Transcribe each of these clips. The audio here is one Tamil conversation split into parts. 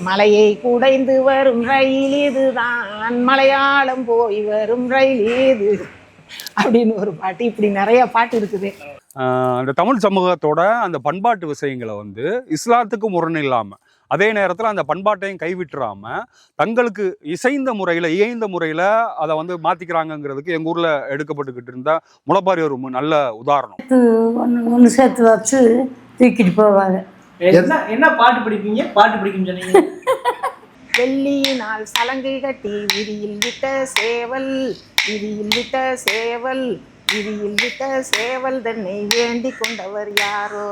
மலையை குடைந்து வரும் ரயில் இதுதான், மலையாளம் போய் வரும் ரயில் இது அப்படின்னு ஒரு பாட்டு. இப்படி நிறைய பாட்டு இருக்குது. அந்த தமிழ் சமூகத்தோட அந்த பண்பாட்டு விஷயங்களை வந்து இஸ்லாத்துக்கு முரண் இல்லாமல், அதே நேரத்தில் அந்த பண்பாட்டையும் கைவிட்டுறாம தங்களுக்கு இயைந்த முறையில் அதை வந்து மாற்றிக்கிறாங்கங்கிறதுக்கு எங்கள் ஊரில் எடுக்கப்பட்டுக்கிட்டு இருந்த முளைப்பாரி ஒரு நல்ல உதாரணம். ஒன்று சேர்த்து வச்சு தூக்கிட்டு போவாங்க. என்ன பாட்டு படிப்பீங்க? பாட்டு படிக்கும் சொன்னீங்க. வெள்ளியினால் சலங்கை கட்டி விதியில் விட்ட சேவல், விதியில் விட்ட சேவல், விதியில் விட்ட சேவல் தன்னை வேண்டி கொண்டவர் யாரோ.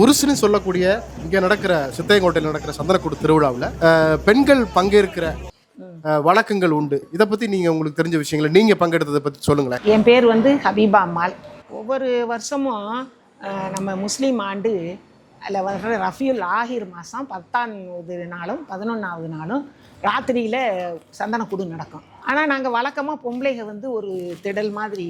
உருசுன்னு சொல்லக்கூடிய இங்கே நடக்கிற சித்தையங்கோட்டையில் நடக்கிற சந்தனக்கூடு திருவிழாவில் பெண்கள் பங்கேற்கிற வழக்கங்கள் உண்டு. இதை பற்றி நீங்கள் உங்களுக்கு தெரிஞ்ச விஷயங்களை நீங்கள் பங்கெடுத்ததை பற்றி சொல்லுங்களேன். என் பேர் வந்து ஹபீபா அம்மாள். ஒவ்வொரு வருஷமும் நம்ம முஸ்லீம் ஆண்டு அதில் வர்ற ரஃபியுல் ஆஹிர் மாதம் 10ஆவது நாளும் 11ஆவது நாளும் ராத்திரியில் சந்தனக்கூடு நடக்கும். ஆனால் நாங்கள் வழக்கமாக பொம்பளைங்க வந்து ஒரு திடல் மாதிரி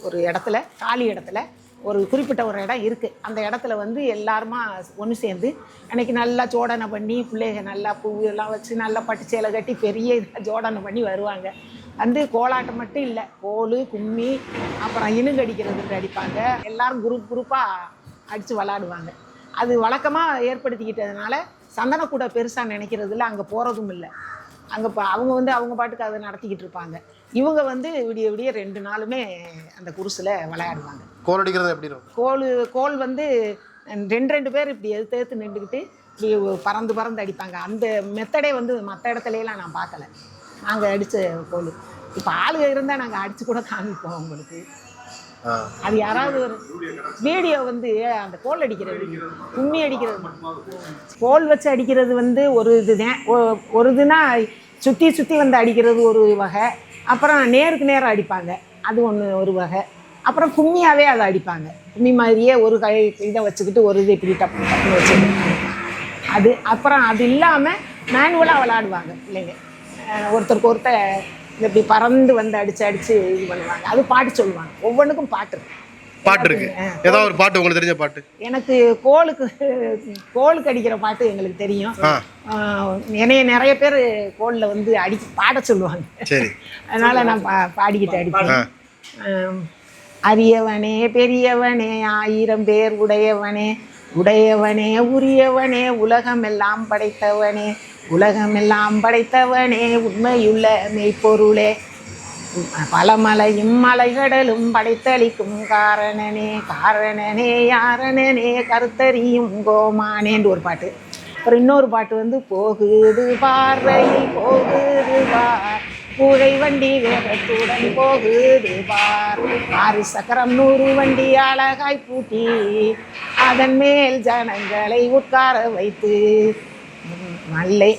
ஒரு இடத்துல, காலி இடத்துல ஒரு குறிப்பிட்ட ஒரு இடம் இருக்குது. அந்த இடத்துல வந்து எல்லாருமா ஒன்று சேர்ந்து அன்றைக்கி நல்லா ஜோடனை பண்ணி பிள்ளைங்க நல்லா பூவெல்லாம் வச்சு நல்லா பட்டு சேலை கட்டி பெரிய இதாக ஜோடனை பண்ணி வருவாங்க. வந்து கோலாட்டம் மட்டும் இல்லை, கோல், கும்மி, அப்புறம் இனுங்கு அடிக்கிறதுக்கு அடிப்பாங்க. எல்லோரும் குரூப்பாக அடித்து விளாடுவாங்க. அது வழக்கமாக ஏற்படுத்திக்கிட்டதுனால சந்தனக்கூட பெருசாக நினைக்கிறதில்ல, அங்கே போகிறதும் இல்லை. அங்கே அவங்க வந்து அவங்க பாட்டுக்கு அதை நடத்திக்கிட்டு இருப்பாங்க. இவங்க வந்து விடிய விடிய 2 நாளுமே அந்த குருசில் விளையாடுவாங்க. கோல் அடிக்கிறது எப்படி இருக்கும்? கோல் வந்து 2 பேர் இப்படி எடுத்து நின்றுக்கிட்டு இப்படி பறந்து அடிப்பாங்க. அந்த மெத்தடே வந்து மற்ற இடத்துலலாம் நான் பார்க்கல. நாங்கள் அடித்த கோல் இப்போ ஆளுக இருந்தால் நாங்கள் அடித்து கூட காமிப்போம் உங்களுக்கு. அது யாராவது ஒரு வீடியோ வந்து அந்த கோல் அடிக்கிறது, கும்மி அடிக்கிறது, கோல் வச்சு அடிக்கிறது வந்து ஒரு இதுதான். ஒரு இதுனா சுற்றி வந்து அடிக்கிறது ஒரு வகை. அப்புறம் நேருக்கு நேரம் அடிப்பாங்க, அது ஒரு வகை. அப்புறம் கும்மியாகவே அதை அடிப்பாங்க. கும்மி மாதிரியே ஒரு இதை வச்சுக்கிட்டு ஒரு இது இப்படி டப்புன்னு வச்சுக்கிட்டு அது. அப்புறம் அது இல்லாமல் மேனுவலாக விளாடுவாங்க இல்லைங்க. ஒருத்தருக்கு ஒருத்தர் இப்படி பறந்து வந்து அடித்து இது பண்ணுவாங்க. அது பாட்டு சொல்லுவாங்க. ஒவ்வொன்றுக்கும் பாட்டு இருக்கு. ஏதாவது ஒரு பாட்டு உங்களுக்கு தெரிஞ்ச பாட்டு? எனக்கு கோலுக்கு அடிக்கிற பாட்டு எங்களுக்கு தெரியும். என்னைய நிறைய பேர் கோலில் வந்து பாட சொல்லுவாங்க. அதனால நான் பாடிக்கிட்டு அடிப்பேன். அரியவனே பெரியவனே 1000 பேர் உடையவனே, உடையவனே உரியவனே, உலகமெல்லாம் படைத்தவனே, உலகமெல்லாம் படைத்தவனே, உண்மையுள்ள மெய்ப்பொருளே, பலமலையும் மலைகடலும் படைத்தளிக்கும் காரணனே, காரணனே யாரணனே, கருத்தறியும் கோமானேன்னு ஒரு பாட்டு. அப்புறம் இன்னொரு பாட்டு வந்து போகுது பார்வையில் போகுது பார், கூடை வண்டி வேகத்துடன் போகுது பார், 6 சக்கரம் 100 வண்டி அழகாய் பூட்டி அதன் மேல் ஜனங்களை உட்கார வைத்து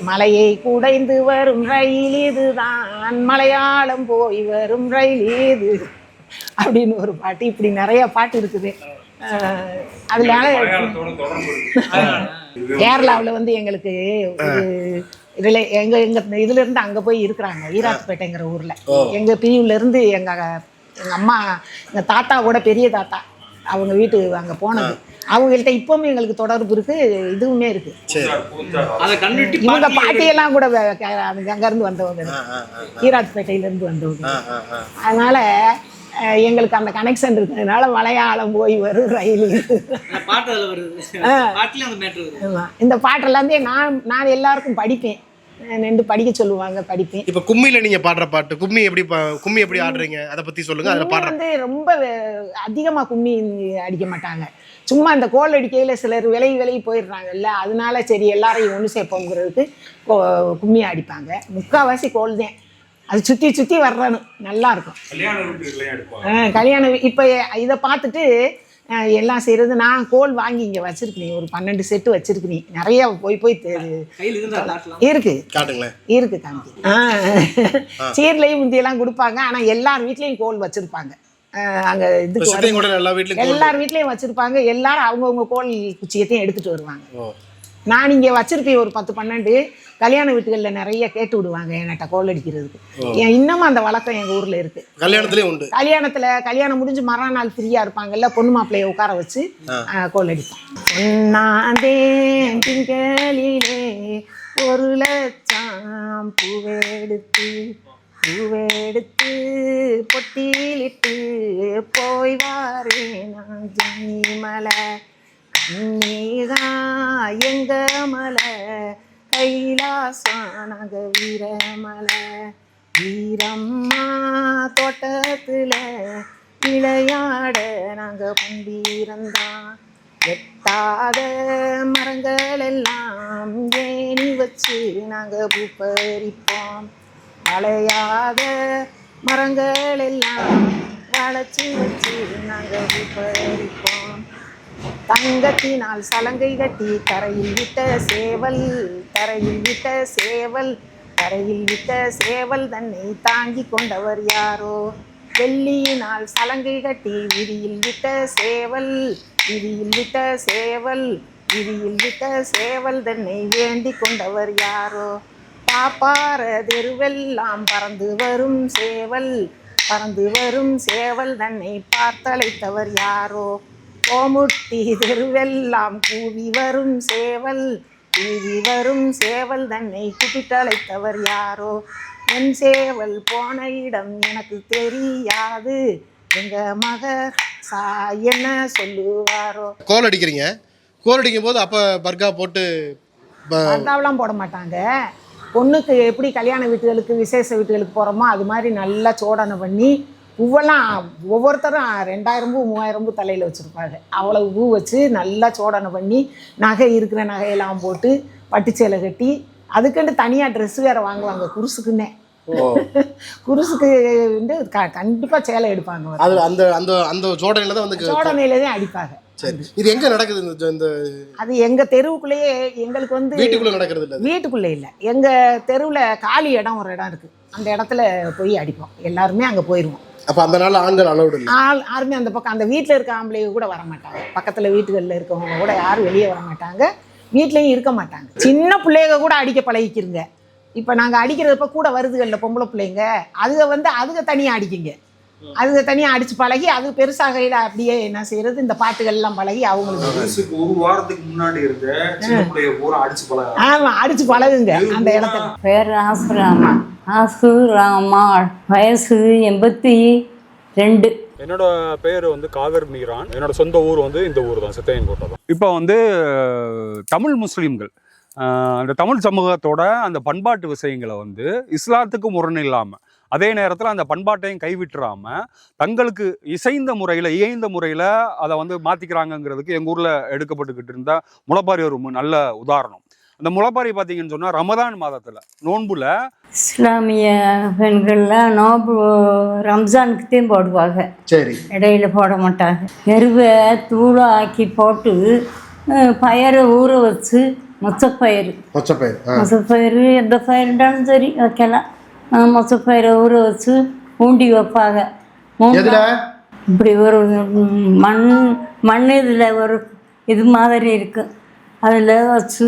மலையை குடைந்து வரும் ரயில் இதுதான், மலையாளம் போய் வரும் ரயில் இது அப்படின்னு ஒரு பாட்டு. இப்படி நிறைய பாட்டு இருக்குது. அதனால கேரளாவில் வந்து எங்களுக்கு இதுல இருந்து அங்கே போய் இருக்கிறாங்க, ஈராத்துப்பேட்டைங்கிற ஊரில். எங்கள் பிரிவுலேருந்து எங்கள் அம்மா, எங்கள் தாத்தா கூட பெரிய தாத்தா அவங்க வீட்டு அங்கே போனது. அவங்கள்ட்ட இப்பவும் எங்களுக்கு தொடர்பு இருக்கு, இதுவுமே இருக்கு. இவங்க பாட்டியெல்லாம் கூட அங்கேருந்து வந்தவங்க, ஈராத்துப்பேட்டையிலேருந்து வந்தவங்க. அதனால எங்களுக்கு அந்த கனெக்ஷன் இருக்கிறதுனால மலையாளம் போய் வரும் ரயில். இந்த பாட்டெல்லாமே நான் எல்லாருக்கும் படிப்பேன், நின்று படிக்க சொல்லுவாங்க, படிப்பேன். இப்போ கும்மியில நீங்க பாடுற பாட்டு, கும்மி எப்படி ஆடுறீங்க அதை பத்தி சொல்லுங்க. அதுல பாடுற வந்து ரொம்ப அதிகமா கும்மி அடிக்க மாட்டாங்க. சும்மா இந்த கோல் அடிக்கையில் சிலர் விலகி போயிடுறாங்கல்ல, அதனால சரி எல்லாரையும் ஒன்று சேர்ப்போங்கிறதுக்கு கும்மி அடிப்பாங்க. முக்கால்வாசி கோல் தான். அது சுற்றி வர்றணும், நல்லா இருக்கும். கல்யாணம் இப்போ இதை பார்த்துட்டு எல்லாம் செய்கிறது. நான் கோல் வாங்கி இங்கே வச்சிருக்கேன், ஒரு 12 செட்டு வச்சிருக்கேன். நிறைய போய் இருக்கு காமிக்கு. சீர்லையும் முந்தியெல்லாம் கொடுப்பாங்க. ஆனால் எல்லார் வீட்லேயும் கோல் வச்சுருப்பாங்க. அங்கே இதுக்கு எல்லார் வீட்லேயும் வச்சுருப்பாங்க. எல்லாரும் அவங்கவுங்க கோல் குச்சியத்தையும் எடுத்துகிட்டு வருவாங்க. நான் இங்கே வச்சுருப்பேன் ஒரு 10-12. கல்யாண வீட்டுகளில் நிறைய கேட்டு விடுவாங்க என்கிட்ட கோல் அடிக்கிறதுக்கு. இன்னமும் அந்த வழக்கம் எங்கள் ஊரில் இருக்குது. கல்யாணத்துலேயும் உண்டு. கல்யாணம் முடிஞ்சு மறுநாள் ஃப்ரீயாக இருப்பாங்கல்ல, பொண்ணு மாப்பிள்ளையை உட்கார வச்சு கோல் அடிப்போம். ஒன்னாந்தே திங்களிலே 1,00,000 பூவெடுத்து பொட்டிலிட்டு போய் வாரே நான் ஜன்னிமலை கண்ணீரா எங்க மலை கைலாசம் நாங்க வீரமலை வீரம்மா தோட்டத்துல விளையாட நாங்க பொண்டிருந்தோம். எட்டாத மரங்கள் எல்லாம் ஏணி வச்சு நாங்க பூ பறிப்போம். வளையாத மரங்கள் எல்லாம் வளைச்சி வச்சு நாங்க பூ பறிப்போம். தங்கத்தினால் சலங்கை கட்டி தரையில் விட்ட சேவல் தன்னை தாங்கி கொண்டவர் யாரோ. வெள்ளியினால் சலங்கை கட்டி விதியில் விட்ட சேவல் தன்னை வேண்டி கொண்டவர் யாரோ. பாப்பார தெருவெல்லாம் பறந்து வரும் சேவல் தன்னை பார்த்தழைத்தவர் யாரோ. கோமுட்டி தெருவெல்லாம் கூவி வரும் சேவல் தன்னை கூப்பிட்டழைத்தவர் யாரோ. என் சேவல் போன இடம் எனக்கு தெரியாது, எங்க மகர் என்ன சொல்லுவாரோ. கோல் அடிக்கும் போது அப்ப பர்கா போட்டு பர்காவெல்லாம் போட மாட்டாங்க. பொண்ணுக்கு எப்படி கல்யாண வீட்டுகளுக்கு விசேஷ வீட்டுகளுக்கு போகிறோமோ அது மாதிரி நல்லா சோடனை பண்ணி பூவெல்லாம் ஒவ்வொருத்தரும் 2000 பூ 3000 பூ தலையில் வச்சுருப்பாங்க. அவ்வளவு பூ வச்சு நல்லா சோடனை பண்ணி இருக்கிற நகையெல்லாம் போட்டு பட்டுச்சேலை கட்டி அதுக்குன்னு தனியாக ட்ரெஸ் வேறு வாங்குவாங்க குருசுக்குன்னே. குருசுக்கு வந்து கண்டிப்பாக சேலை எடுப்பாங்க. அது அந்த அந்த அந்த சோடனையில தான் வந்து சோடனையில தான் அடிப்பாங்க. சரி, இது எங்க நடக்குது? இந்த அது எங்க தெருவுக்குள்ளேயே. எங்களுக்கு வந்து வீட்டுக்குள்ள நடக்கிறது இல்லை, வீட்டுக்குள்ளே இல்லை. எங்க தெருவில் காலி இடம் ஒரு இடம் இருக்குது, அந்த இடத்துல போய் அடிப்போம். எல்லாருமே அங்கே போயிடுவோம். அப்போ அந்த நாள் ஆண்கள் அலௌடு இல்லை. யாருமே அந்த பக்கம் அந்த வீட்டில் இருக்க ஆம்பளைங்க கூட வர மாட்டாங்க. பக்கத்தில் வீட்டுகளில் இருக்கவங்க கூட யாரும் வெளியே வர மாட்டாங்க, வீட்லேயும் இருக்க மாட்டாங்க. சின்ன பிள்ளைங்க கூட அடிக்க பழகிக்கிறங்க. இப்போ நாங்கள் அடிக்கிறப்ப கூட வருதுகள்ல பொம்பளை பிள்ளைங்க, அதுக தனியாக அடிக்குங்க. அதுக தனியாக அடித்து பழகி அது பெருசாகையில் அப்படியே என்ன செய்யறது, இந்த பாட்டுகள்லாம் பழகி அவங்களுக்கு ஒரு வாரத்துக்கு முன்னாடி இருக்க சின்ன பிள்ளைய பூரா அடிச்சு பழக. ஆமாம், அடித்து பழகுங்க அந்த இடத்துல. பேர் ஆசுராமா, வயசு 82. என்னோட பேர் வந்து காதர் மீரான். என்னோட சொந்த ஊர் வந்து இந்த ஊர் தான், சித்தையன்கோட்டை தான். இப்போ வந்து தமிழ் முஸ்லீம்கள் அந்த தமிழ் சமூகத்தோட அந்த பண்பாட்டு விஷயங்களை வந்து இஸ்லாத்துக்கு முரண் இல்லாமல், அதே நேரத்தில் அந்த பண்பாட்டையும் கைவிட்டுறாமல் தங்களுக்கு இயைந்த முறையில் அதை வந்து மாற்றிக்கிறாங்கங்கிறதுக்கு எங்கள் ஊரில் எடுக்கப்பட்டுக்கிட்டு இருந்த முளைப்பாரி ஒரு நல்ல உதாரணம். அந்த முளைப்பாரி பார்த்தீங்கன்னு சொன்னால் ரமதான் மாதத்தில் நோன்புல இஸ்லாமிய பெண்கள்லாம் நோம்பு ரம்ஜானுக்கு தான் போடுவாங்க. சரி, இடையில போட மாட்டாங்க. எருவை தூளாக்கி போட்டு பயரை ஊற வச்சு மொச்சப்பயிறு எந்த பயிருந்தாலும் சரி வைக்கலாம். மொச்சப்பயிரை ஊற வச்சு ஊண்டி வைப்பாங்க. இப்படி ஒரு மண் இதில் ஒரு இது மாதிரி இருக்கு, அதில் வச்சு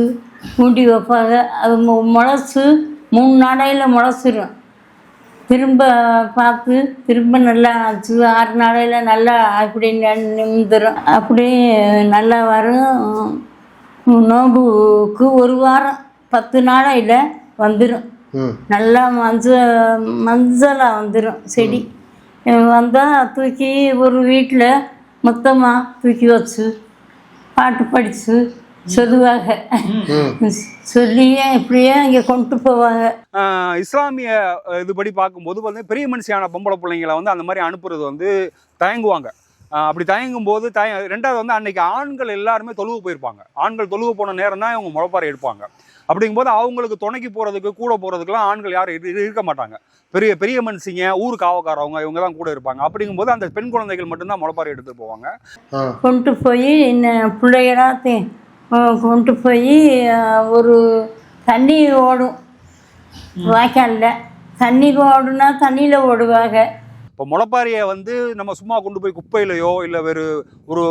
ஊண்டி வைப்பாங்க. அது முளைச்சி 3 நாளையில் முளைச்சிடும். திரும்ப பார்த்து திரும்ப நல்லா 6 நாளையில் நல்லா அப்படி நிமிந்துடும். அப்படி நல்லா வரும். நோம்புக்கு 1 வாரம் 10 நாளையில் வந்துடும். நல்லா மஞ்சளாக வந்துடும். செடி வந்தால் தூக்கி ஒரு வீட்டில் மொத்தமாக தூக்கி வச்சு பாட்டு படித்து சொல்லுவாங்க. சொல்லியே இப்படியே இங்கே கொண்டு போவாங்க. இஸ்லாமிய இதுபடி பார்க்கும்போது வந்து பெரிய மனுஷியான பொம்பளை பிள்ளைங்களை வந்து அந்த மாதிரி அனுப்புறது வந்து தயங்குவாங்க. அப்படி தயங்கும் போது ரெண்டாவது வந்து அன்னைக்கு ஆண்கள் எல்லாருமே தொழுவு போயிருப்பாங்க. ஆண்கள் தொழுவு போன நேரம் தான் இவங்க முளைப்பாறை எடுப்பாங்க. அப்படிங்கும்போது அவங்களுக்கு துணைக்கு போகிறதுக்கு கூட போகிறதுக்குலாம் ஆண்கள் யாரும் இருக்க மாட்டாங்க. பெரிய பெரிய மனுஷங்க, ஊர் காவக்காரவங்க, இவங்க தான் கூட இருப்பாங்க. அப்படிங்கும்போது அந்த பெண் குழந்தைகள் மட்டும்தான் முளைப்பாறை எடுத்துட்டு போவாங்க. கொண்டு போய் பிள்ளைகளாத்தையும் கொண்டு போய் ஒரு தண்ணி ஓடும் வாய்க்காலில். தண்ணி ஓடுனா தண்ணியில் ஓடுவாங்க. இப்போ முளைப்பாரியை வந்து நம்ம சும்மா கொண்டு போய் குப்பையிலையோ இல்லை வேறு ஒரு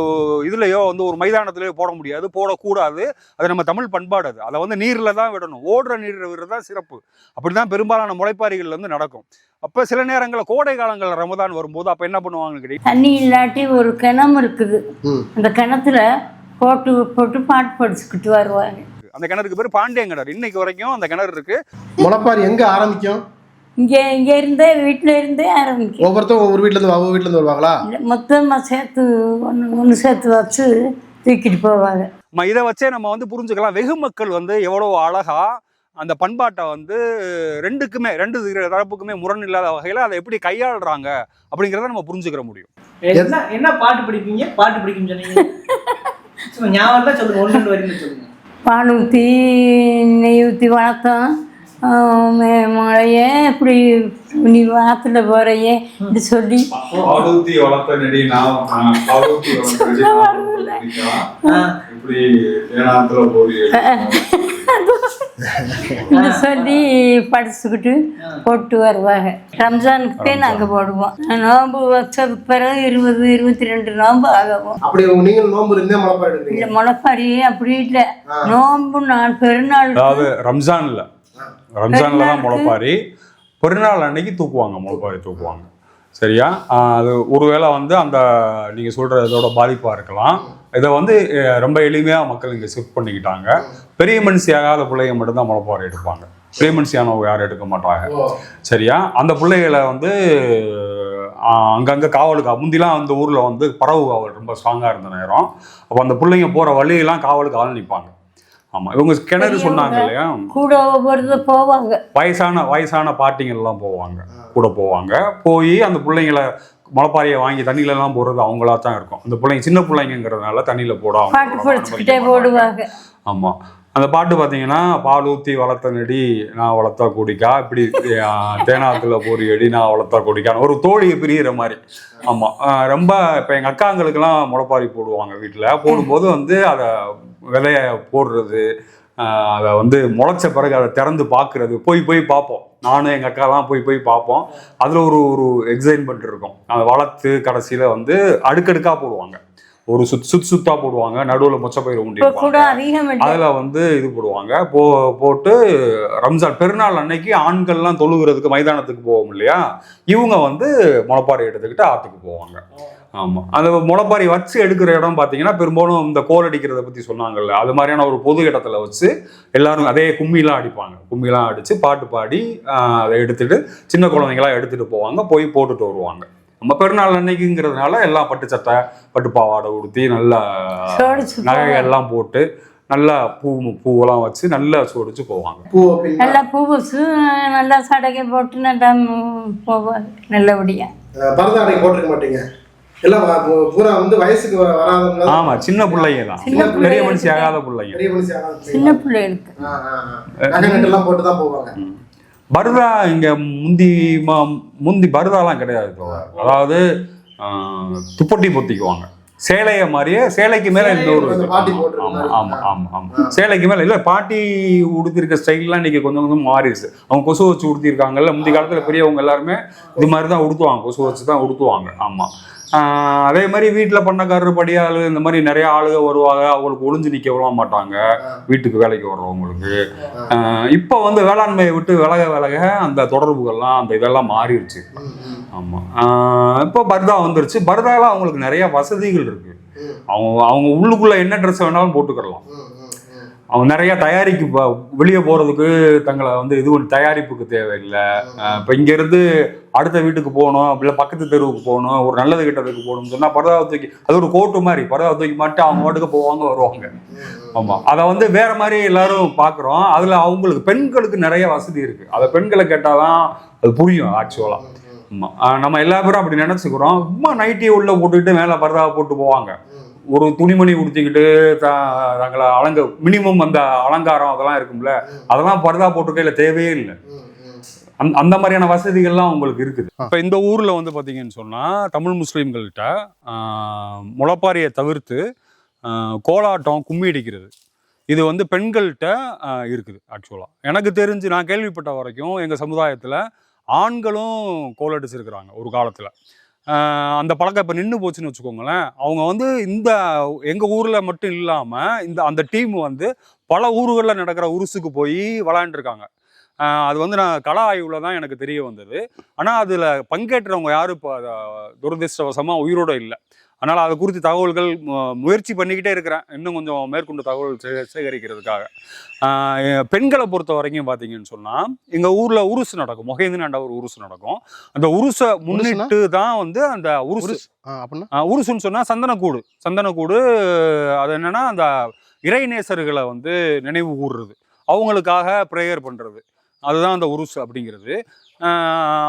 இதுலையோ வந்து ஒரு மைதானத்திலேயோ போட முடியாது, போடக்கூடாது. அது நம்ம தமிழ் பண்பாடு. அது அதை வந்து நீரில் தான் விடணும், ஓடுற நீரில் விடுறது தான் சிறப்பு. அப்படி தான் பெரும்பாலான முளைப்பாரிகள் வந்து நடக்கும். அப்போ சில நேரங்களில் கோடை காலங்களில் ரமதான் வரும்போது அப்போ என்ன பண்ணுவாங்கன்னு கேட்டீங்க, தண்ணி இல்லாட்டி ஒரு கிணம் இருக்குது, அந்த கிணத்துல போட்டு போட்டு பாட்டு படிச்சுக்கிட்டு வருவாங்க. அந்த கிணறுக்கு பேர் பாண்டியன் கிணறு. இன்னைக்கு வரைக்கும் அந்த கிணறு இருக்கு. முளைப்பாரி எங்க ஆரம்பிக்கும்? இங்கே இருந்தே வீட்டில் இருந்தே ஆரம்பிக்கும். ஒவ்வொருத்தரும் ஒவ்வொரு வீட்டுல இருந்து வருவாங்களா? மொத்தமாக சேர்த்து ஒன்று சேர்த்து வச்சு தூக்கிட்டு போவாங்க. இதை வச்சே நம்ம வந்து புரிஞ்சுக்கலாம் வெகு மக்கள் வந்து எவ்வளவு அழகா அந்த பண்பாட்டை வந்து ரெண்டு தரப்புக்குமே முரண் இல்லாத வகையில அதை எப்படி கையாளுறாங்க அப்படிங்கிறத நம்ம புரிஞ்சுக்கிற முடியும். என்ன பாட்டு படிப்பீங்க? பாட்டு படிக்கும் சொன்னீங்க, ஞாபகம் தான் சொல்லுங்க, 1-2 வரைக்கும் சொல்லுங்க. பால் ஊற்றி நெய் ஊற்றி வளர்த்தோம் மழையே இப்படி நீ வாத்துல போறையே இப்படி சொல்லி சொல்லி படிச்சுக்கிட்டு போட்டு வருவாங்க. ரம்ஜானுக்கு நாங்க போடுவோம். நோம்பு வச்ச பிறகு 20-22 நோம்பு ஆகும். இல்ல முளைப்பாரி அப்படி இல்லை, நோம்பு நாள் பெருநாள். அதாவது ரம்ஜான்ல தான் முளைப்பாரி, பெருநாள் அன்னைக்கு தூக்குவாங்க, முளைப்பாரி தூக்குவாங்க. சரியா? அது ஒருவேளை வந்து அந்த நீங்கள் சொல்கிற இதோட பாதிப்பாக இருக்கலாம். இதை வந்து ரொம்ப எளிமையாக மக்கள் இங்கே ஷிஃப்ட் பண்ணிக்கிட்டாங்க. பெரிய மனுஷி ஆகாத பிள்ளைங்க மட்டும்தான் முளைப்பாரி எடுப்பாங்க, பெரிய மனுஷியானவங்க யாரும் எடுக்க மாட்டாங்க. சரியா? அந்த பிள்ளைகளை வந்து அங்கங்கே காவலுக்கு முந்திலாம் அந்த ஊரில் வந்து பறவு காவல் ரொம்ப ஸ்ட்ராங்காக இருந்த நேரம். அப்போ அந்த பிள்ளைங்க போகிற வழியெல்லாம் காவலுக்கு ஆள் நிற்பாங்க. ஆமா, இவங்க கிணறு சொன்னாங்க இல்லையா, கூட போவாங்க. வயசான பாட்டிங்கள்லாம் போவாங்க, கூட போவாங்க. போய் அந்த பிள்ளைங்களை முளைப்பாரியை வாங்கி தண்ணியில எல்லாம் போடுறது அவங்களா தான் இருக்கும். அந்த பிள்ளைங்க சின்ன பிள்ளைங்கிறதுனால தண்ணியில போடுவாங்க. ஆமா, அந்த பாட்டு பார்த்தீங்கன்னா, பால் ஊற்றி வளர்த்த நெடி நான் வளர்த்தா குடிக்கா, இப்படி தேனாத்துல போரி அடி நான் வளர்த்தா குடிக்கான்னு ஒரு தோழியை பிரிகிற மாதிரி. ஆமா, ரொம்ப இப்போ எங்கள் அக்காங்களுக்கெல்லாம் முளைப்பாரி போடுவாங்க. வீட்டில் போடும்போது வந்து அதை விதைய போடுறது, அதை வந்து முளைச்ச பிறகு அதை திறந்து பார்க்குறது, போய் பார்ப்போம். நானும் எங்கள் அக்காலாம் போய் பார்ப்போம். அதில் ஒரு எக்ஸைட்மெண்ட் இருக்கும். அதை வளர்த்து கடைசியில் வந்து அடுக்கடுக்காக போடுவாங்க. ஒரு சுத்தா போடுவாங்க, நடுவில் மொச்சப்பயிறு உண்டி அதில் வந்து இது போடுவாங்க. போட்டு ரம்ஜான் பெருநாள் அன்னைக்கு ஆண்கள்லாம் தொழுகிறதுக்கு மைதானத்துக்கு போவோம் இல்லையா, இவங்க வந்து முளைப்பாரி எடுத்துக்கிட்டு ஆற்றுக்கு போவாங்க. ஆமாம், அந்த முளைப்பாரி வச்சு எடுக்கிற இடம் பார்த்தீங்கன்னா பெரும்பாலும் இந்த கோல் அடிக்கிறத பற்றி சொன்னாங்கல்ல, அது மாதிரியான ஒரு பொது இடத்துல வச்சு எல்லாரும் அதே கும்மிலாம் அடிப்பாங்க. கும்மிலாம் அடித்து பாட்டு பாடி அதை எடுத்துகிட்டு சின்ன குழந்தைங்களாம் எடுத்துகிட்டு போவாங்க, போய் போட்டுட்டு வருவாங்க. நம்ம பெருநாள் அன்னைக்குங்கிறதுனால எல்லாம் பட்டு சட்டை பட்டு பாவாடை உடுத்தி நல்லா நகைகள்லாம் போட்டு நல்லா பூவெல்லாம் வச்சு நல்லா சோடிச்சு போவாங்க. நல்லா பூ வச்சு நல்லா சடகை போட்டு நல்லா போவாங்க நல்லபடியா. பரதாடை போட்டுக்க மாட்டீங்க எல்லாம் பூரா வந்து வயசுக்கு வராதவங்க. ஆமா, சின்ன பிள்ளைங்க தான், பெரிய மனுஷி ஆகாத பிள்ளைங்க, சின்ன பிள்ளைகளுக்கு எல்லாம் போட்டு தான் போவாங்க. பருதா இங்க முந்தி பருதாலாம் கிடையாது. அதாவது துப்பட்டி பொத்திக்குவாங்க, சேலைய மாதிரியே. சேலைக்கு மேல இந்த ஒரு சேலைக்கு மேல இல்ல, பாட்டி உடுத்திருக்க ஸ்டைல்லாம் இன்னைக்கு கொஞ்சம் கொஞ்சம் மாறிடுச்சு. அவங்க கொசு வச்சு உடுத்திருக்காங்கல்ல, முந்தைய காலத்துல பெரியவங்க எல்லாருமே இது மாதிரிதான் உடுத்துவாங்க, கொசு வச்சு தான் உடுத்துவாங்க. ஆமா, அதே மாதிரி வீட்டில் பண்ணக்காரர் படியாள் இந்த மாதிரி நிறைய ஆளுக வருவாங்க. அவங்களுக்கு ஒளிஞ்சு நிற்க விட மாட்டாங்க வீட்டுக்கு வேலைக்கு வர்றவங்களுக்கு. இப்போ வந்து வேளாண்மையை விட்டு விலக அந்த தொடர்புகள்லாம் அந்த இதெல்லாம் மாறிடுச்சு. ஆமாம், இப்போ பர்தா வந்துருச்சு. பர்தாலாம் அவங்களுக்கு நிறைய வசதிகள் இருக்கு. அவங்க உள்ளுக்குள்ள என்ன ட்ரெஸ் வேணாலும் போட்டுக்கலாம். அவங்க நிறைய வெளியே போகிறதுக்கு தங்களை வந்து தயாரிப்புக்கு தேவையில்லை. இப்போ இங்கேருந்து அடுத்த வீட்டுக்கு போகணும், இல்லை பக்கத்து தெருவுக்கு போகணும், ஒரு நல்லது கிட்டதுக்கு போகணும்னு சொன்னால் பரதாவை தூக்கி, அது ஒரு கோட்டு மாதிரி பரதாவை தூக்கி மாட்டு அவங்க வாட்டுக்கு போவாங்க வருவாங்க. ஆமாம், அதை வந்து வேற மாதிரி எல்லாரும் பார்க்குறோம். அதில் அவங்களுக்கு பெண்களுக்கு நிறைய வசதி இருக்குது. அதை பெண்களை கேட்டால் தான் அது புரியும் ஆக்சுவலாக. ஆமாம், நம்ம எல்லா பேரும் அப்படி நினச்சிக்கிறோம். சும்மா நைட்டியை உள்ள போட்டுக்கிட்டு மேலே பரதாவை போட்டு போவாங்க. ஒரு துணிமணி உடுத்திக்கிட்டு தங்களை மினிமம் அந்த அலங்காரம் அதெல்லாம் இருக்கும்ல, அதெல்லாம் பரதா போட்டுக்கையில தேவையே இல்லை. அந்த மாதிரியான வசதிகள்லாம் உங்களுக்கு இருக்குது. இப்போ இந்த ஊரில் வந்து பார்த்தீங்கன்னு சொன்னால் தமிழ் முஸ்லீம்கள்கிட்ட முளைப்பாரியை தவிர்த்து கோலாட்டம், கும்மி அடிக்கிறது இது வந்து பெண்கள்கிட்ட இருக்குது. ஆக்சுவலாக எனக்கு தெரிஞ்சு நான் கேள்விப்பட்ட வரைக்கும் எங்கள் சமுதாயத்தில் ஆண்களும் கோல் அடிச்சிருக்கிறாங்க ஒரு காலத்தில். அந்த பழக்கம் இப்போ நின்று போச்சுன்னு வச்சுக்கோங்களேன். அவங்க வந்து இந்த எங்கள் ஊரில் மட்டும் இல்லாமல் அந்த டீம் வந்து பல ஊர்களில் நடக்கிற உருசுக்கு போய் விளையாண்டுருக்காங்க. அது வந்து நான் கள ஆய்வில் தான் எனக்கு தெரிய வந்தது. ஆனால் அதில் பங்கேற்றவங்க யாரும் இப்போ துரதிர்ஷ்டவசமாக உயிரோடு இல்லை. அதனால் அது குறித்து தகவல்கள் முயற்சி பண்ணிக்கிட்டே இருக்கிறேன், இன்னும் கொஞ்சம் மேற்கொண்டு தகவல் சேகரிக்கிறதுக்காக. பெண்களை பொறுத்த வரைக்கும் பார்த்தீங்கன்னு சொன்னால் எங்கள் ஊரில் உருசு நடக்கும், மொஹேந்தினாண்ட ஒரு உருசு நடக்கும். அந்த உருசை முன்னிட்டு தான் வந்து அந்த உருசுன்னு சொன்னால் சந்தனக்கூடு. அது என்னன்னா அந்த இறைநேசர்களை வந்து நினைவு கூறுறது, அவங்களுக்காக ப்ரேயர் பண்ணுறது, அதுதான் அந்த உருசு அப்படிங்கிறது.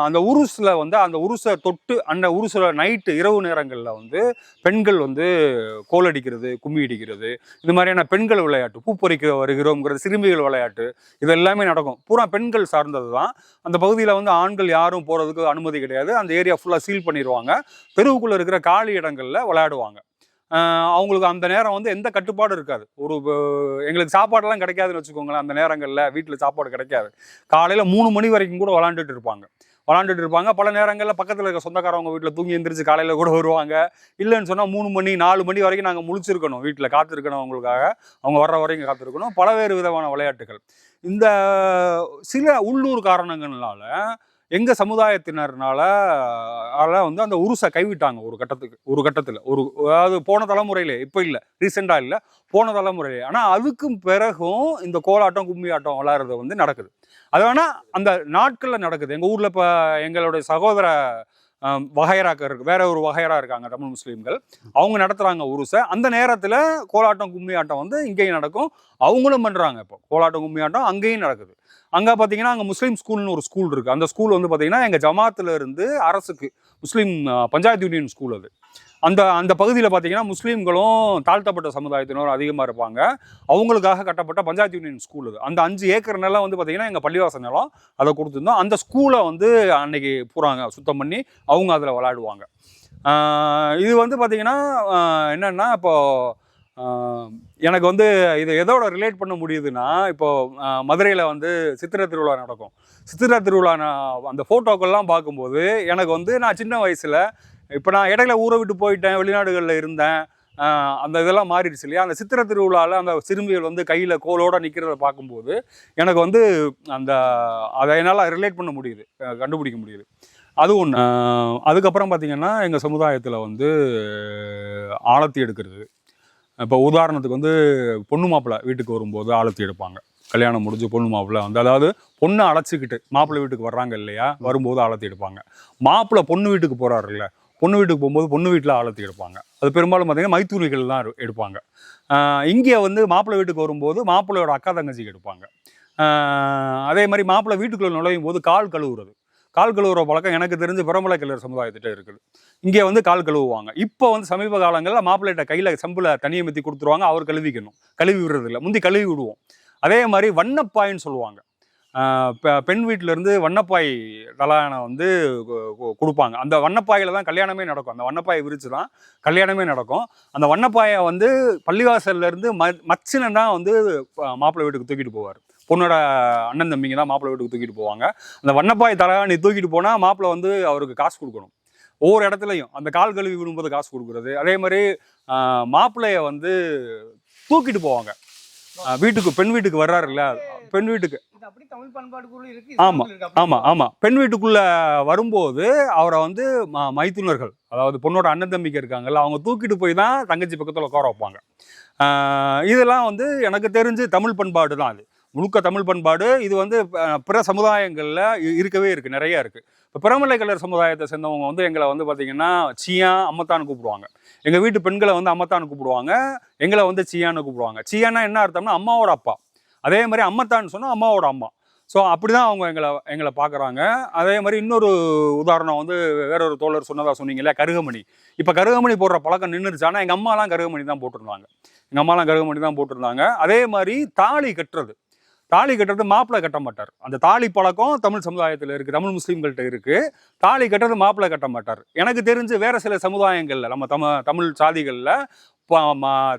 அந்த உருஸில் வந்து அந்த உருசை தொட்டு அந்த உருசில் நைட்டு இரவு நேரங்களில் வந்து பெண்கள் வந்து கோல் அடிக்கிறது, கும்மி அடிக்கிறது, இந்த மாதிரியான பெண்கள் விளையாட்டு, பூப்பறிக்க வருகிறோங்கிறது சிறுமிகள் விளையாட்டு, இது எல்லாமே நடக்கும். பூரா பெண்கள் சார்ந்தது தான். அந்த பகுதியில் வந்து ஆண்கள் யாரும் போகிறதுக்கு அனுமதி கிடையாது. அந்த ஏரியா ஃபுல்லாக சீல் பண்ணிடுவாங்க. தெருவுக்குள்ளே இருக்கிற காலி இடங்களில் விளையாடுவாங்க. அவங்களுக்கு அந்த நேரம் வந்து எந்த கட்டுப்பாடும் இருக்காது. எங்களுக்கு சாப்பாடெல்லாம் கிடைக்காதுன்னு வச்சுக்கோங்களேன். அந்த நேரங்களில் வீட்டில் சாப்பாடு கிடைக்காது. காலையில் 3 மணி வரைக்கும் கூட விளாண்டுட்டு இருப்பாங்க. பல நேரங்களில் பக்கத்தில் இருக்க சொந்தக்காரவங்க வீட்டில் தூங்கி எந்திரிச்சு காலையில் கூட வருவாங்க. இல்லைன்னு சொன்னால் 3 மணி 4 மணி வரைக்கும் நாங்கள் முழிச்சிருக்கணும், வீட்டில் காத்திருக்கணும், அவங்களுக்காக அவங்க வர்ற வரைக்கும் காத்திருக்கணும். பலவேறு விதமான விளையாட்டுகள். இந்த சில உள்ளூர் காரணங்களால எங்கள் சமுதாயத்தினர்னால வந்து அந்த உருசை கைவிட்டாங்க ஒரு கட்டத்தில். அதாவது போன தலைமுறையிலே, இப்போ இல்லை, ரீசெண்டாக இல்லை, போன தலைமுறையிலே. ஆனால் அதுக்கும் பிறகும் இந்த கோலாட்டம் கும்மி ஆட்டம் விளையாடுறது வந்து நடக்குது. அது வேணால் அந்த நாட்களில் நடக்குது. எங்கள் ஊரில் இப்போ எங்களுடைய சகோதர வகையராக்கள் இருக்குது, வேற ஒரு வகையரா இருக்காங்க தமிழ் முஸ்லீம்கள், அவங்க நடத்துகிறாங்க உருசை. அந்த நேரத்தில் கோலாட்டம் கும்மி ஆட்டம் வந்து இங்கேயும் நடக்கும், அவங்களும் பண்ணுறாங்க. இப்போ கோலாட்டம் கும்மி ஆட்டம் அங்கேயும் நடக்குது. அங்கே பார்த்தீங்கன்னா அங்கே முஸ்லீம் ஸ்கூல்னு ஒரு ஸ்கூல் இருக்குது. அந்த ஸ்கூல் வந்து பார்த்தீங்கன்னா எங்கள் ஜமாத்தில் இருந்து அரசுக்கு முஸ்லீம் பஞ்சாயத்து யூனியன் ஸ்கூல் அது. அந்த பகுதியில் பார்த்தீங்கன்னா முஸ்லீம்களும் தாழ்த்தப்பட்ட சமுதாயத்தினரும் அதிகமாக இருப்பாங்க. அவங்களுக்காக கட்டப்பட்ட பஞ்சாயத்து யூனியன் ஸ்கூல் அது. அந்த 5 ஏக்கர் நிலம் வந்து பார்த்தீங்கன்னா எங்கள் பள்ளிவாசல் நிலம், அதை கொடுத்துருந்தோம். அந்த ஸ்கூலை வந்து அன்னைக்கு பூராங்க சுத்தம் பண்ணி அவங்க அதில் விளையாடுவாங்க. இது வந்து பார்த்தீங்கன்னா என்னென்னா, இப்போது எனக்கு வந்து இதை எதோட ரிலேட் பண்ண முடியுதுன்னா, இப்போது மதுரையில் வந்து சித்திரை திருவிழா நடக்கும். சித்திரை திருவிழா அந்த ஃபோட்டோக்கள்லாம் பார்க்கும்போது எனக்கு வந்து நான் சின்ன வயசில், இப்போ நான் இடையில ஊரை விட்டு போயிட்டேன், வெளிநாடுகளில் இருந்தேன், அந்த இதெல்லாம் மாறிடுச்சு இல்லையா. அந்த சித்திரை திருவிழாவில் அந்த சிறுமிகள் வந்து கையில் கோலோடு நிற்கிறத பார்க்கும்போது எனக்கு வந்து அதை என்னால் ரிலேட் பண்ண முடியுது, கண்டுபிடிக்க முடியுது. அது ஒன்று. அதுக்கப்புறம் பார்த்திங்கன்னா எங்கள் சமுதாயத்தில் வந்து ஆலத்தி எடுக்கிறது. இப்போ உதாரணத்துக்கு வந்து பொண்ணு மாப்பிள்ளை வீட்டுக்கு வரும்போது ஆலத்தி எடுப்பாங்க. கல்யாணம் முடிஞ்சு பொண்ணு மாப்பிள்ளை வந்து, அதாவது பொண்ணை அழைச்சிக்கிட்டு மாப்பிள்ளை வீட்டுக்கு வர்றாங்க இல்லையா, வரும்போது ஆலத்தி எடுப்பாங்க. மாப்பிள்ளை பொண்ணு வீட்டுக்கு போகிறாருல்ல, பொண்ணு வீட்டுக்கு போகும்போது பொண்ணு வீட்டில் ஆலத்தி எடுப்பாங்க. அது பெரும்பாலும் பார்த்தீங்கன்னா மைத்தூரிகள் தான் எடுப்பாங்க. இங்கே வந்து மாப்பிள்ளை வீட்டுக்கு வரும்போது மாப்பிள்ளையோட அக்கா தங்கச்சிக்கு எடுப்பாங்க. அதே மாதிரி மாப்பிள்ளை வீட்டுக்குள்ளே நுழையும் போது கால் கழுவுற பழக்கம் எனக்கு தெரிஞ்சு பிரமலை கல்லர் சமுதாயத்திட்ட இருக்குது. இங்கே வந்து கால் கழுவுவாங்க. இப்போ வந்து சமீப காலங்களில் மாப்பிள்ளைகிட்ட கையில் செம்பில் தண்ணியை ஊற்றி கொடுத்துருவாங்க, அவர் கழுவி விடுறது இல்லை, முந்தி கழுவி விடுவோம். அதே மாதிரி வண்ணப்பாயின்னு சொல்லுவாங்க. பெண் வீட்டிலேருந்து வண்ணப்பாய் தலானை வந்து கொடுப்பாங்க. அந்த வண்ணப்பாயில் தான் கல்யாணமே நடக்கும். அந்த வண்ணப்பாயை விரிச்சு தான் கல்யாணமே நடக்கும். அந்த வண்ணப்பாயை வந்து பள்ளிவாசல்லேருந்து மச்சினன் தான் வந்து மாப்பிள்ளை வீட்டுக்கு தூக்கிட்டு போவார். பொண்ணோட அண்ணன் தம்பிங்க தான் மாப்பிள்ளை வீட்டுக்கு தூக்கிட்டு போவாங்க. அந்த வண்ணப்பாய் தலானை தூக்கிட்டு போனால் மாப்பிள்ளை வந்து அவருக்கு காசு கொடுக்கணும். ஒவ்வொரு இடத்துலையும் அந்த கால் கழுவி விடும்போது காசு கொடுக்குறது. அதே மாதிரி மாப்பிள்ளைய வந்து தூக்கிட்டு போவாங்க வீட்டுக்கு. பெண் வீட்டுக்கு வர்றாருல்ல, பெண் வீட்டுக்கு, ஆமா பெண் வீட்டுக்குள்ள வரும்போது அவரை வந்து மைத்துனர்கள், அதாவது பொண்ணோட அண்ணன் தம்பிக்கு இருக்காங்கல்ல, அவங்க தூக்கிட்டு போய் தான் தங்கச்சி பக்கத்தில் உட்கார வைப்பாங்க. இதெல்லாம் வந்து எனக்கு தெரிஞ்சு தமிழ் பண்பாடு தான். அது முழுக்க தமிழ் பண்பாடு. இது வந்து பிற சமுதாயங்களில் இருக்கவே இருக்குது, நிறையா இருக்குது. இப்போ பிரமலை கல்லர் சமுதாயத்தை சேர்ந்தவங்க வந்து எங்களை வந்து பார்த்திங்கன்னா சியா அம்மத்தான்னு கூப்பிடுவாங்க. எங்கள் வீட்டு பெண்களை வந்து அம்மத்தான்னு கூப்பிடுவாங்க, எங்களை வந்து சியான்னு கூப்பிடுவாங்க. சியானா என்ன அர்த்தம்னா அம்மாவோட அப்பா. அதே மாதிரி அம்மத்தான்னு சொன்னால் அம்மாவோட அம்மா. ஸோ அப்படி தான் அவங்க எங்களை பார்க்குறாங்க. அதே மாதிரி இன்னொரு உதாரணம் வந்து வேற ஒரு தோழர் சொன்னதாக சொன்னீங்க இல்லையா, கருகமணி. இப்போ கருகமணி போடுற பழக்கம் நின்றுச்சு. ஆனால் எங்கள் அம்மாலாம் கருகமணி தான் போட்டிருந்தாங்க. அதே மாதிரி தாலி கட்டுறது மாப்பிள்ளை கட்ட மாட்டார். அந்த தாலி பழக்கம் தமிழ் சமுதாயத்தில் இருக்குது, தமிழ் முஸ்லீம்கள்ட்ட இருக்குது. தாலி கட்டுறது மாப்பிள்ளை கட்ட மாட்டார். எனக்கு தெரிஞ்சு வேறு சில சமுதாயங்களில், நம்ம தமிழ் சாதிகளில்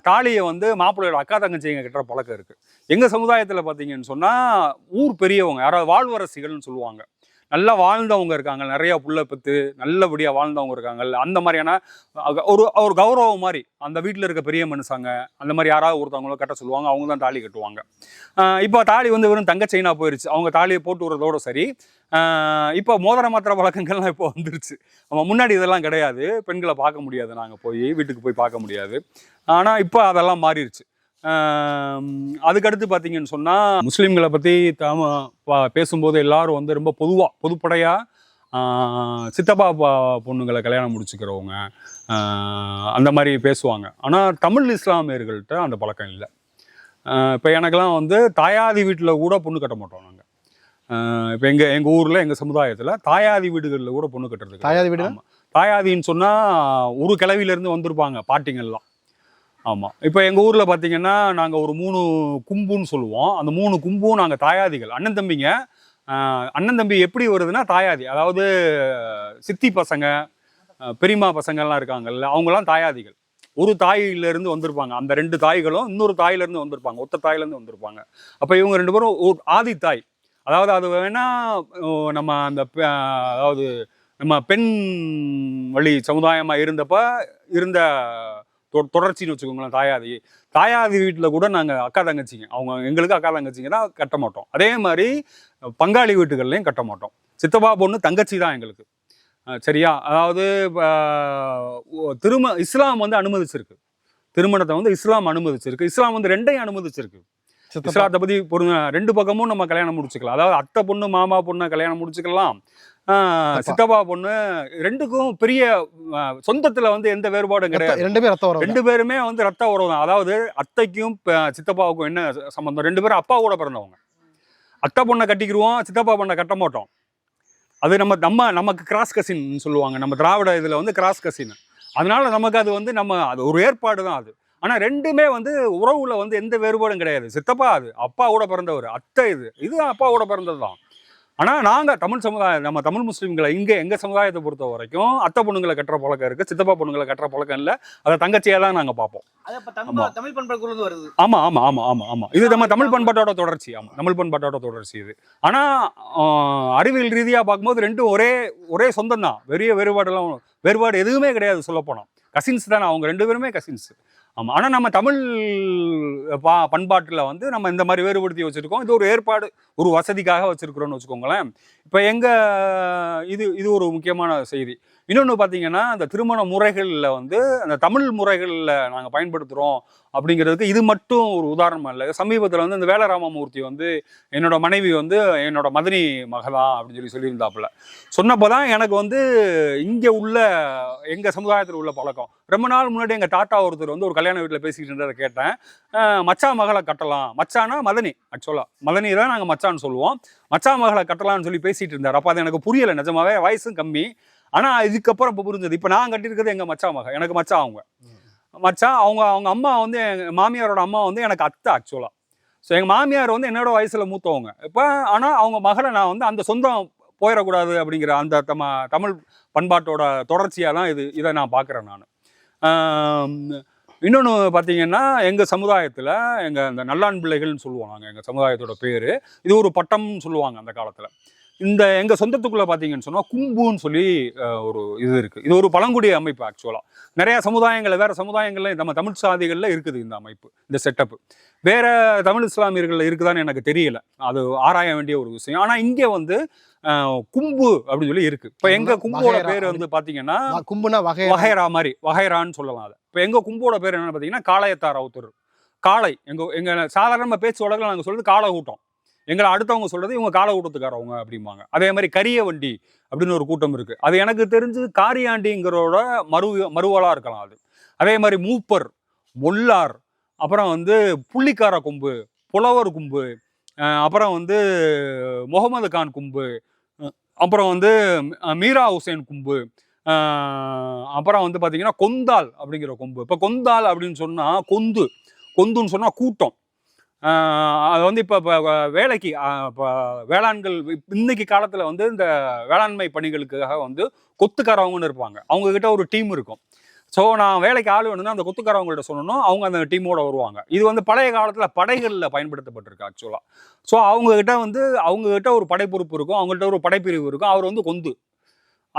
தாலியை வந்து மாப்பிள்ளையோட அக்கா தங்கச்சிங்க கட்டுற பழக்கம் இருக்குது. எங்கள் சமுதாயத்தில் பார்த்தீங்கன்னு சொன்னால் ஊர் பெரியவங்க, யாராவது வாழ்வரசிகள்னு சொல்லுவாங்க, நல்லா வாழ்ந்தவங்க இருக்காங்க, நிறைய புள்ள பெற்று நல்லபடியாக வாழ்ந்தவங்க இருக்காங்க. அந்த மாதிரியான ஒரு ஒரு கௌரவம் மாதிரி அந்த வீட்டில் இருக்க பெரிய மனுஷாங்க அந்த மாதிரி யாராவது ஒருத்தவங்களும் கட்ட சொல்லுவாங்க, அவங்க தான் தாலி கட்டுவாங்க. இப்போ தாலி வந்து வெறும் தங்க செயினா போயிடுச்சு, அவங்க தாலியை போட்டு விடுறதோட சரி. இப்போ மோதிர மாத்திர வழக்கங்கள்லாம் இப்போ வந்துருச்சு. முன்னாடி இதெல்லாம் கிடையாது, பெண்களை பார்க்க முடியாது, நாங்கள் போய் வீட்டுக்கு போய் பார்க்க முடியாது. ஆனால் இப்போ அதெல்லாம் மாறிடுச்சு. அதுக்கடுத்து பார்த்தீங்கன்னு சொன்னால் முஸ்லீம்களை பற்றி பேசும்போது எல்லாரும் வந்து ரொம்ப பொதுப்படையாக சித்தப்பா பொண்ணுங்களை கல்யாணம் முடிச்சுக்கிறவங்க அந்த மாதிரி பேசுவாங்க. ஆனால் தமிழ் இஸ்லாமியர்கள்ட்ட அந்த பழக்கம் இல்லை. இப்போ எனக்கெல்லாம் வந்து தாயாதி வீட்டில் கூட பொண்ணு கட்ட மாட்டோம் நாங்கள். இப்போ எங்கள் ஊரில் எங்கள் சமுதாயத்தில் தாயாதி வீடுகளில் கூட பொண்ணு கட்டுறதுக்கு. தாயாதி வீடு? தாயாதின்னு சொன்னால் ஒரு கிளவியிலேருந்து வந்திருப்பாங்க பாட்டிங்கள்லாம். ஆமாம். இப்போ எங்கள் ஊரில் பார்த்தீங்கன்னா நாங்கள் ஒரு 3 கும்புன்னு சொல்லுவோம். அந்த 3 கும்பும் நாங்கள் தாயாதிகள், அண்ணன் தம்பிங்க. அண்ணன் தம்பி எப்படி வருதுன்னா தாயாதி, அதாவது சித்தி பசங்க பெரியம்மா பசங்கள்லாம் இருக்காங்கல்ல, அவங்களாம் தாயாதிகள். ஒரு தாயிலேருந்து வந்திருப்பாங்க, அந்த 2 தாய்களும் இன்னொரு தாயிலேருந்து வந்திருப்பாங்க, ஒத்த தாயிலேருந்து வந்திருப்பாங்க. அப்போ இவங்க 2 பேரும் ஒரு ஆதி தாய். அதாவது அது வேணா நம்ம அந்த அதாவது நம்ம பெண் வழி சமுதாயமாக இருந்தப்ப இருந்த தொடர்ச்சின்னு வச்சுக்கோங்களேன். தாயாதி வீட்டில் கூட நாங்கள் அக்கா தங்கச்சிங்க, அவங்க எங்களுக்கு அக்கா தங்கச்சிங்க தான், கட்ட மாட்டோம். அதே மாதிரி பங்காளி வீட்டுகள்லையும் கட்ட மாட்டோம். சித்தப்பா பொண்ணு தங்கச்சி தான் எங்களுக்கு. சரியா? அதாவது இஸ்லாம் வந்து அனுமதிச்சிருக்கு, திருமணத்தை வந்து இஸ்லாம் அனுமதிச்சிருக்கு. இஸ்லாம் வந்து 2ஐயும் அனுமதிச்சிருக்கு. இஸ்லாத்தை பற்றி 2 பக்கமும் நம்ம கல்யாணம் முடிச்சுக்கலாம். அதாவது அத்தை பொண்ணு மாமா பொண்ணை கல்யாணம் முடிச்சுக்கலாம், சித்தப்பா பொண்ணு. 2க்கும் பெரிய சொந்தத்துல வந்து எந்த வேறுபாடும் கிடையாது. 2 பேருமே வந்து ரத்த உறவு தான். அதாவது அத்தைக்கும் சித்தப்பாவுக்கும் என்ன சம்பந்தம்? 2 பேரும் அப்பா கூட பிறந்தவங்க. அத்தை பொண்ணை கட்டிக்கிடுவோம், சித்தப்பா பொண்ணை கட்ட மாட்டோம். அது நமக்கு கிராஸ் கசின் சொல்லுவாங்க, நம்ம திராவிட இதுல வந்து கிராஸ் கசின். அதனால நமக்கு அது வந்து அது ஒரு ஏற்பாடு தான் அது. ஆனா 2மே வந்து உறவுல வந்து எந்த வேறுபாடும் கிடையாது. சித்தப்பா அது அப்பா கூட பிறந்தவர், அத்தை இது அப்பா கூட பிறந்தது தான். ஆனால் நாங்கள் தமிழ் சமுதாயம், நம்ம தமிழ் முஸ்லீம்களை எங்கள் சமுதாயத்தை பொறுத்த வரைக்கும் அத்தை பொண்ணுங்களை கட்டுற பழக்கம் இருக்குது, சித்தப்பா பொண்ணுங்களை கட்டுற பழக்கம் இல்லை. அதை தங்கச்சியாக தான் நாங்கள் பார்ப்போம். தமிழ் பண்பாடு வருது. ஆமாம் ஆமாம் ஆமாம் ஆமாம் ஆமாம் இது நம்ம தமிழ் பண்பாட்டோட தொடர்ச்சி. ஆமாம், தமிழ் பண்பாட்டோட தொடர்ச்சி இது. ஆனால் அறிவியல் ரீதியாக பார்க்கும்போது 2ம் ஒரே சொந்தம் தான். வேறுபாடு எதுவுமே கிடையாது. சொல்லப்போனால் கசின்ஸ் தானே, அவங்க 2 பேருமே கசின்ஸ். ஆமாம். ஆனால் நம்ம தமிழ் பண்பாட்டில் வந்து நம்ம இந்த மாதிரி வேறுபடுத்தி வச்சுருக்கோம். இது ஒரு ஏற்பாடு, ஒரு வசதிக்காக வச்சுருக்குறோன்னு வச்சுக்கோங்களேன். இப்போ இது ஒரு முக்கியமான செய்தி. இன்னொன்று பார்த்தீங்கன்னா, அந்த திருமண முறைகளில் வந்து அந்த தமிழ் முறைகளில் நாங்கள் பயன்படுத்துகிறோம் அப்படிங்கிறதுக்கு இது மட்டும் ஒரு உதாரணம் இல்லை. சமீபத்தில் வந்து இந்த வேலராமமூர்த்தி வந்து என்னோட மனைவி வந்து என்னோட மதனி மகளா அப்படின்னு சொல்லியிருந்தாப்புல. சொன்னப்போ தான் எனக்கு வந்து இங்கே உள்ள எங்கள் சமுதாயத்தில் உள்ள பழக்கம். ரொம்ப நாள் முன்னாடி எங்கள் தாத்தா ஒருத்தர் வந்து ஒரு கல்யாண வீட்டில் பேசிக்கிட்டு இருந்ததை கேட்டேன். மச்சா மகளை கட்டலாம், மச்சானா மதனி, ஆக்சுவலாக மதனி தான் நாங்கள் மச்சான்னு சொல்லுவோம், மச்சா மகளை கட்டலாம்னு சொல்லி பேசிகிட்டு இருந்தார். அப்போ அது எனக்கு புரியலை, நிஜமாவே வயசும் கம்மி. ஆனால் இதுக்கப்புறம் இப்போ புரிஞ்சது. இப்போ நான் கட்டியிருக்கிறது எங்கள் மச்சா மக, எனக்கு மச்சா அவங்க அவங்க அம்மா வந்து எங்கள் மாமியாரோட அம்மா வந்து எனக்கு அத்தை ஆக்சுவலாக. ஸோ எங்கள் மாமியார் வந்து என்னோட வயசில் மூத்தவங்க இப்போ. ஆனால் அவங்க மகளை நான் வந்து அந்த சொந்தம் போயிடக்கூடாது அப்படிங்கிற அந்த தமிழ் பண்பாட்டோட தொடர்ச்சியாக தான் இதை நான் பார்க்குறேன் நான். இன்னொன்று பார்த்தீங்கன்னா, எங்கள் சமுதாயத்தில் இந்த நல்லான் பிள்ளைகள்னு சொல்லுவோம் நாங்கள், எங்கள் சமுதாயத்தோட பேர். இது ஒரு பட்டம்னு சொல்லுவாங்க அந்த காலத்தில். எங்கள் சொந்தத்துக்குள்ளே பார்த்தீங்கன்னு சொன்னால் கும்புன்னு சொல்லி ஒரு இது இருக்குது. இது ஒரு பழங்குடி அமைப்பு ஆக்சுவலாக. நிறையா சமுதாயங்களில், வேறு சமுதாயங்களில், நம்ம தமிழ் சாதிகளில் இருக்குது இந்த அமைப்பு, இந்த செட்டப்பு. வேறு தமிழ் இஸ்லாமியர்களில் இருக்குதான்னு எனக்கு தெரியல, அது ஆராய வேண்டிய ஒரு விஷயம். ஆனால் இங்கே வந்து கும்பு அப்படின்னு சொல்லி இருக்குது. இப்போ எங்கள் கும்போட பேர் வந்து பார்த்தீங்கன்னா கும்புனா வகைரா மாதிரி, வகைரான்னு சொல்லலாம் அதை. இப்போ எங்கள் கும்போட பேர் என்னென்னு பார்த்தீங்கன்னா காளையத்தார் அவுத்தர். காளை எங்கள் சாதாரண பேச்சு வழக்கில் நாங்கள் சொல்கிறது காளை கூட்டம். எங்களை அடுத்தவங்க சொல்கிறது இவங்க காளை கூட்டத்துக்காரவங்க அப்படிம்பாங்க. அதே மாதிரி கரிய வண்டி அப்படின்னு ஒரு கூட்டம் இருக்குது. அது எனக்கு தெரிஞ்சு காரியாண்டிங்கிறோட மறுவலாக இருக்கலாம் அது. அதே மாதிரி மூப்பர், மொல்லார், அப்புறம் வந்து புள்ளிக்கார கொம்பு, புலவர் கும்பு, அப்புறம் வந்து முகமது கான் கும்பு, அப்புறம் வந்து மீரா ஹுசேன் கும்பு, அப்புறம் வந்து பார்த்தீங்கன்னா கொந்தால் அப்படிங்கிற கொம்பு. இப்போ கொந்தால் அப்படின்னு சொன்னால் கொந்துன்னு சொன்னால் கூட்டம். அது வந்து இப்போ வேலைக்கு இப்போ வேளாண்கள் இன்னைக்கு காலத்தில் வந்து இந்த வேளாண்மை பணிகளுக்காக வந்து கொத்துக்காரவங்கன்னு இருப்பாங்க. அவங்கக்கிட்ட ஒரு டீம் இருக்கும். ஸோ நான் வேலைக்கு ஆள் வேணும்னா அந்த கொத்துக்காரவங்கள்ட்ட சொல்லணும், அவங்க அந்த டீமோட வருவாங்க. இது வந்து பழைய காலத்தில் படைகளில் பயன்படுத்தப்பட்டிருக்கு ஆக்சுவலாக. ஸோ அவங்ககிட்ட ஒரு படை பொறுப்பு இருக்கும், அவங்கள்ட்ட ஒரு படைப்பிரிவு இருக்கும். அவர் வந்து கொந்து,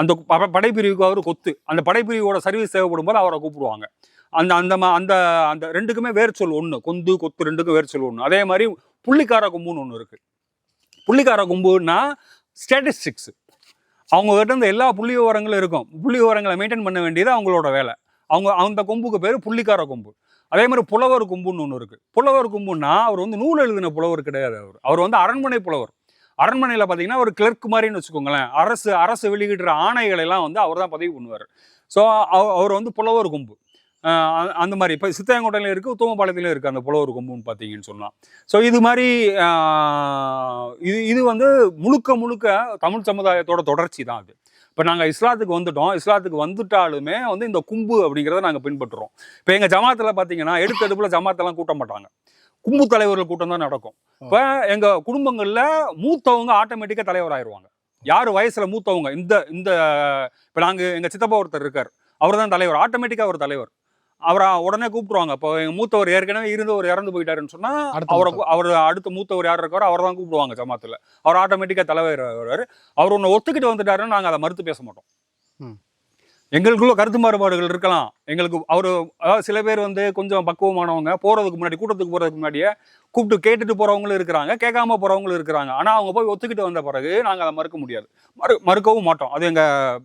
அந்த படைப்பிரிவுக்கு அவர் கொத்து. அந்த படைப்பிரிவோட சர்வீஸ் தேவைப்படும் போது அவரை கூப்பிடுவாங்க. அந்த அந்த அந்த அந்த ரெண்டுக்குமே வேர் சொல் ஒன்று, கொந்து கொத்து ரெண்டுக்கும் வேர் சொல் ஒன்று. அதே மாதிரி புள்ளிக்கார கொம்புன்னு ஒன்று இருக்குது. புள்ளிக்கார கொம்புன்னா ஸ்டாட்டிஸ்டிக்ஸ். அவங்ககிட்ட இருந்து எல்லா புள்ளி விவரங்களும் இருக்கும். புள்ளி விவரங்களை மெயின்டைன் பண்ண வேண்டியது அவங்களோட வேலை. அந்த கொம்புக்கு பேர் புள்ளிக்கார கொம்பு. அதே மாதிரி புலவர் கொம்புன்னு ஒன்று இருக்குது. புலவர் கொம்புன்னா அவர் வந்து நூல் எழுதின புலவர் கிடையாது. அவர் வந்து அரண்மனை புலவர். அரண்மனையில் பார்த்தீங்கன்னா ஒரு கிளர்க் மாதிரின்னு வச்சுக்கோங்களேன். அரசு வெளியிடுற ஆணைகளை எல்லாம் வந்து அவர் தான் பதிவு பண்ணுவார். ஸோ அவர் வந்து புலவர் கொம்பு. அந்த மாதிரி இப்போ சித்தாயங்கோட்டையில இருக்குது, உத்தமபாளையத்திலும் இருக்குது அந்த புலவர் கொம்புன்னு பார்த்தீங்கன்னு சொன்னால். ஸோ இது மாதிரி இது வந்து முழுக்க தமிழ் சமுதாயத்தோட தொடர்ச்சி தான் அது. இப்போ நாங்கள் இஸ்லாத்துக்கு வந்துட்டோம். இஸ்லாத்துக்கு வந்துட்டாலுமே வந்து இந்த கும்பு அப்படிங்கிறத நாங்கள் பின்பற்றுறோம். இப்போ எங்கள் ஜமாத்தில் பார்த்தீங்கன்னா எடுத்தடுப்பில் ஜமாத்தெல்லாம் கூட்ட மாட்டாங்க, கும்பு தலைவர்கள் கூட்டம் தான் நடக்கும். இப்போ எங்கள் குடும்பங்களில் மூத்தவங்க ஆட்டோமேட்டிக்காக தலைவர் ஆயிடுவாங்க. யார் வயசில் மூத்தவங்க இந்த இப்போ நாங்கள் எங்கள் சித்தப்பா ஒருத்தர் இருக்கார், அவர் தான் தலைவர், ஆட்டோமேட்டிக்காக அவர் தலைவர். அவரை உடனே கூப்பிடுவாங்க. இப்போ எங்கள் மூத்தவர் ஏற்கனவே இருந்தவர் இறந்து போயிட்டாருன்னு சொன்னால் அவர் அடுத்த மூத்தவர் யார் இருக்காரோ அவர் தான் கூப்பிடுவாங்க ஜமாத்தில். அவர் ஆட்டோமேட்டிக்காக தலைவர் வருவார். அவர் ஒன்று ஒத்துக்கிட்டு வந்துட்டாருன்னு நாங்கள் அதை மறுத்து பேச மாட்டோம். எங்களுக்குள்ள கருத்து மாறுபாடுகள் இருக்கலாம். எங்களுக்கு அதாவது சில பேர் வந்து கொஞ்சம் பக்குவமானவங்க, போகிறதுக்கு முன்னாடி கூட்டத்துக்கு போகிறதுக்கு முன்னாடியே கூப்பிட்டு கேட்டுட்டு போகிறவங்களும் இருக்கிறாங்க, கேட்காம போகிறவங்களும் இருக்கிறாங்க. ஆனால் அவங்க போய் ஒத்துக்கிட்டு வந்த பிறகு நாங்கள் அதை மறுக்க முடியாது, மறுக்கவும் மாட்டோம். அது எங்கள்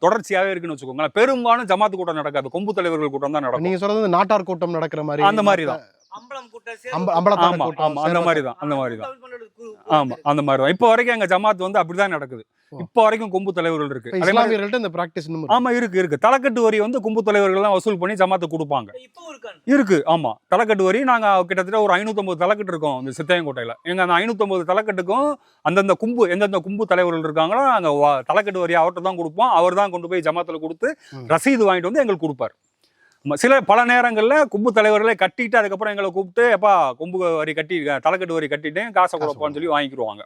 தொடர்ச்சியாகவே இருக்குன்னு வச்சுக்கோங்களேன். பெரும்பாலும் ஜமாத்து கூட்டம் நடக்காது, கொம்பு தலைவர்கள் கூட்டம் தான் நடக்கும். நீங்க சொல்றது நாட்டார் கூட்டம் நடக்கிற மாதிரி அந்த மாதிரி தான். அந்த மாதிரி தான். ஆமா, அந்த மாதிரி தான். இப்போ வரைக்கும் எங்க ஜமாத் வந்து அப்படிதான் நடக்குது. இப்போ வரைக்கும் கொம்பு தலைவர்கள் இருக்கு. இஸ்லாமியர்கள்ட்ட இந்த பிராக்டிஸ் ஆமா இருக்கு. தலைக்கட்டு வரி வந்து கொம்பு தலைவர்கள் தான் வசூல் பண்ணி ஜமாத்து கொடுப்பாங்க. இருக்கு. ஆமா, தலைக்கட்டு வரி நாங்க கிட்டத்தட்ட ஒரு 550 தலைக்கட்டு இருக்கோம் இந்த சித்தாயங்கோட்டையில. எங்க அந்த 550 தலைக்கட்டுக்கும் எந்தெந்த கும்பு தலைவர்கள் இருக்காங்களோ நாங்க தலைக்கட்டு வரி அவர்கிட்ட தான் கொடுப்போம். அவர் தான் கொண்டு போய் ஜமாத்துல கொடுத்து ரசீது வாங்கிட்டு வந்து எங்களுக்கு கொடுப்பாரு. பல நேரங்களில் கும்பு தலைவர்களை கட்டிட்டு அதுக்கப்புறம் எங்களை கூப்பிட்டு எப்பா கொம்பு வரி கட்டி தலைக்கட்டு வரி கட்டிட்டேன் காசை கொடுப்பான்னு சொல்லி வாங்கிக்கிடுவாங்க.